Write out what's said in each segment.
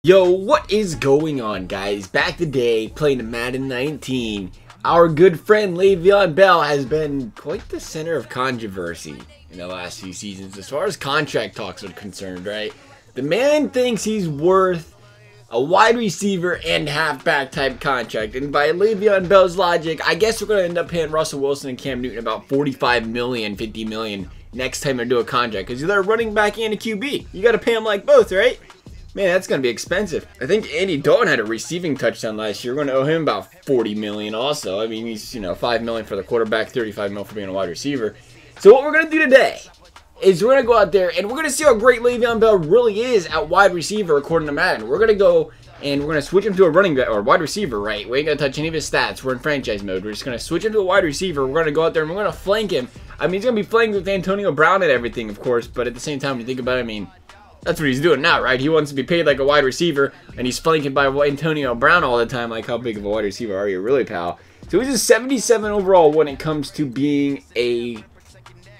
Yo, what is going on, guys? Back today playing the Madden 19. Our good friend Le'Veon Bell has been quite the center of controversy in the last few seasons as far as contract talks are concerned, right? The man thinks he's worth a wide receiver and halfback type contract, and by Le'Veon Bell's logic, I guess we're going to end up paying Russell Wilson and Cam Newton about $45 million, $50 million next time they do a contract, because they're running back and a QB. You got to pay them like both, right? Man, that's going to be expensive. I think Andy Dalton had a receiving touchdown last year. We're going to owe him about $40 million also. I mean, he's, $5 million for the quarterback, $35 million for being a wide receiver. So what we're going to do today is we're going to go out there and we're going to see how great Le'Veon Bell really is at wide receiver according to Madden. We're going to go and we're going to switch him to a running back or wide receiver, right? We ain't going to touch any of his stats. We're in franchise mode. We're just going to switch him to a wide receiver. We're going to go out there and we're going to flank him. I mean, he's going to be flanked with Antonio Brown and everything, of course, but at the same time, when you think about it, I mean, that's what he's doing now, right? He wants to be paid like a wide receiver, and he's flanking by Antonio Brown all the time. Like, how big of a wide receiver are you, really, pal? So he's a 77 overall when it comes to being a...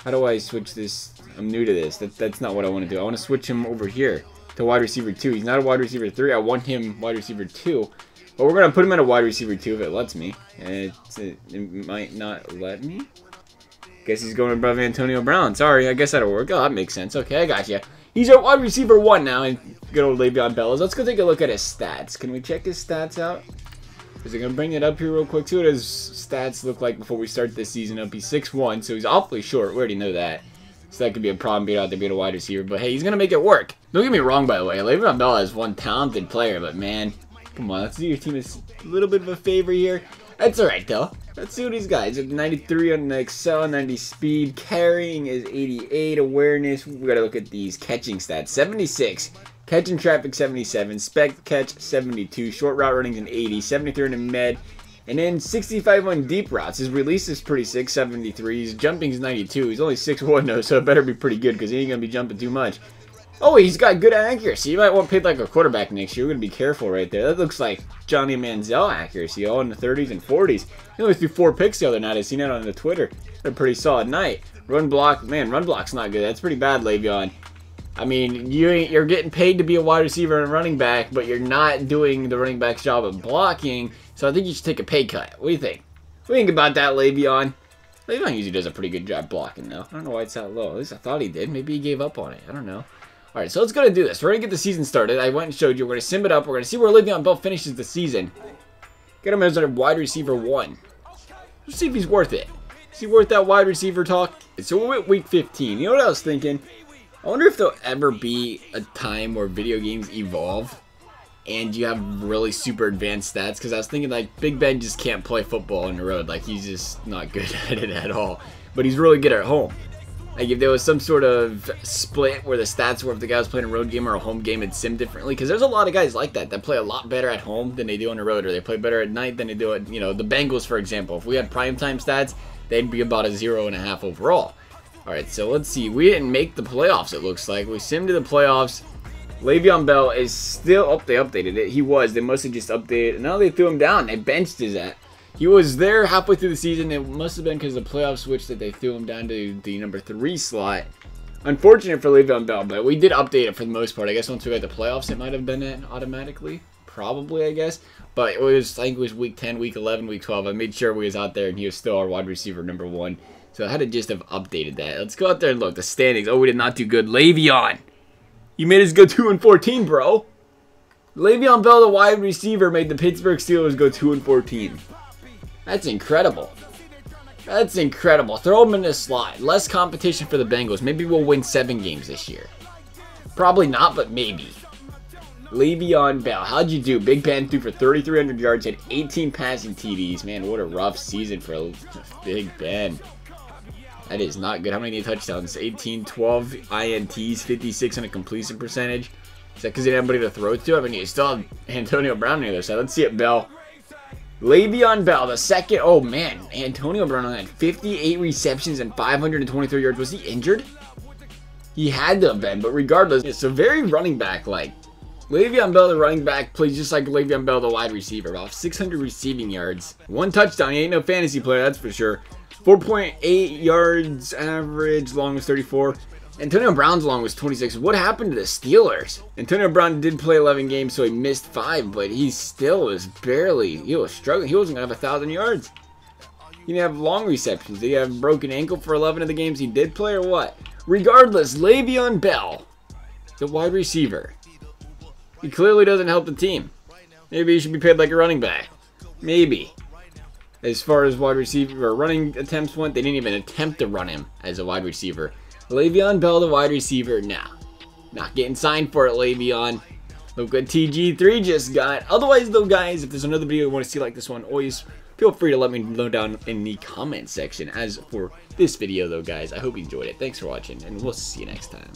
How do I switch this? I'm new to this. That's not what I want to do. I want to switch him over here to wide receiver 2. He's not a wide receiver 3. I want him wide receiver 2. But we're going to put him at a wide receiver 2 if it lets me. And it might not let me. Guess he's going above Antonio Brown. Sorry, I guess that'll work. Oh, that makes sense. Okay, I got you. He's our wide receiver 1 now, and good old Le'Veon Bell. Let's go take a look at his stats. Can we check his stats out? Is it going to bring it up here real quick? See what his stats look like before we start this season up. He's 6'1", so he's awfully short. We already know that. So that could be a problem being out there being a wide receiver. But hey, he's going to make it work. Don't get me wrong, by the way. Le'Veon Bell is one talented player, but man, come on. Let's do your team a little bit of a favor here. That's alright, though. Let's see what he's got. He's at 93 on the Excel, 90 speed. Carrying is 88. Awareness, we gotta look at these catching stats. 76. Catching traffic, 77. Spec catch, 72. Short route running an 80. 73 in the med. And then 65 on deep routes. His release is pretty sick, 73. His jumping is 92. He's only 6'1", though, so it better be pretty good because he ain't gonna be jumping too much. Oh, he's got good accuracy. You might want to pay like a quarterback next year. We're going to be careful right there. That looks like Johnny Manziel accuracy, all in the 30s and 40s. He only threw 4 picks the other night. I seen that on the Twitter. Had a pretty solid night. Run block, man, run block's not good. That's pretty bad, Le'Veon. I mean, you're getting paid to be a wide receiver and running back, but you're not doing the running back's job of blocking. So I think you should take a pay cut. What do you think? What do you think about that, Le'Veon? Le'Veon usually does a pretty good job blocking, though. I don't know why it's that low. At least I thought he did. Maybe he gave up on it. I don't know. Alright, so let's go and do this. We're going to get the season started. I went and showed you. We're going to sim it up. We're going to see where Le'Veon Bell finishes the season. Get him as a wide receiver 1. Let's see if he's worth it. Is he worth that wide receiver talk? So we're at week 15. You know what I was thinking? I wonder if there'll ever be a time where video games evolve and you have really super advanced stats. Because I was thinking, like, Big Ben just can't play football on the road. Like, he's just not good at it at all. But he's really good at home. Like, if there was some sort of split where the stats were if the guy was playing a road game or a home game, it'd sim differently. Because there's a lot of guys like that play a lot better at home than they do on the road. Or they play better at night than they do at, the Bengals, for example. If we had primetime stats, they'd be about a 0.5 overall. Alright, so let's see. We didn't make the playoffs, it looks like. We simmed to the playoffs. Le'Veon Bell is still... Oh, they updated it. He was. They must have just updated it. Now they threw him down. They benched his at. He was there halfway through the season. It must have been because of the playoff switch that they threw him down to the number 3 slot. Unfortunate for Le'Veon Bell, but we did update it for the most part. I guess once we got the playoffs, it might have been it automatically. Probably, I guess. But it was, I think it was week 10, week 11, week 12. I made sure we was out there, and he was still our wide receiver number 1. So I had to just have updated that. Let's go out there and look. The standings. Oh, we did not do good. Le'Veon. You made us go 2-14, bro. Le'Veon Bell, the wide receiver, made the Pittsburgh Steelers go 2-14. That's incredible. That's incredible. Throw him in this slot. Less competition for the Bengals. Maybe we'll win 7 games this year. Probably not, but maybe. Le'Veon Bell. How'd you do? Big Ben threw for 3,300 yards. Had 18 passing TDs. Man, what a rough season for Big Ben. That is not good. How many touchdowns? 18, 12 INTs, 56 on a completion percentage. Is that because he didn't have anybody to throw to? I mean, you still have Antonio Brown on the other side. Let's see it, Bell. Le'Veon Bell, the second. Oh, man. Antonio Brown had 58 receptions and 523 yards. Was he injured? He had to have been, but regardless, it's a very running back-like. Le'Veon Bell, the running back, plays just like Le'Veon Bell, the wide receiver. About 600 receiving yards. 1 touchdown. He ain't no fantasy player, that's for sure. 4.8 yards average, long as 34. Antonio Brown's long was 26. What happened to the Steelers? Antonio Brown did play 11 games, so he missed 5, but he still was barely, he was struggling. He wasn't going to have 1,000 yards. He didn't have long receptions. Did he have a broken ankle for 11 of the games he did play, or what? Regardless, Le'Veon Bell, the wide receiver, he clearly doesn't help the team. Maybe he should be paid like a running back. Maybe. As far as wide receiver or running attempts went, they didn't even attempt to run him as a wide receiver. Le'Veon Bell, the wide receiver, nah. Not getting signed for it, Le'Veon. Look what TG3 just got. Otherwise, though, guys, if there's another video you want to see like this one, always feel free to let me know down in the comment section. As for this video, though, guys, I hope you enjoyed it. Thanks for watching, and we'll see you next time.